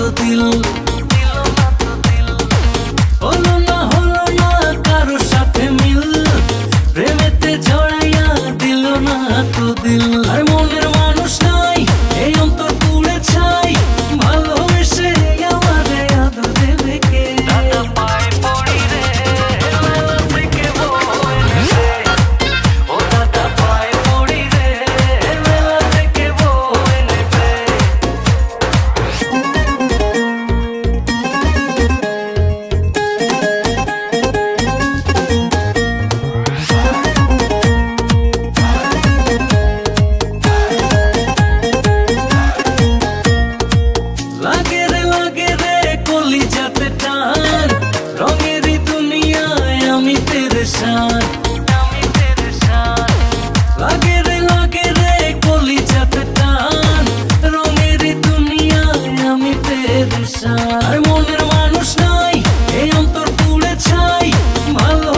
তো দিল, হলো না কারো সাথে মিল, প্রেমেতে জড়াইয়া দিল না তো দিল। আর মনের মানুষ নাই এই অন্তর পুড়ে ছাই, ভালোবেসে আমারে আদর দেবে কে? দাদা পায়ে পড়ি রে মেলা থেকে বউ এনেছে, ও দাদা পায়ে পড়ি রে মেলা থেকে বউ এনেছে। লাগে রে কলিজাতে টান, রঙেরই দুনিয়ায় আমি পেরেশান। লাগে রে কলিজাতে টান, রঙেরই দুনিয়ায় আমি পেরেশান। আর মনের মানুষ নাই এই অন্তর পুড়ে ছাই, ভালো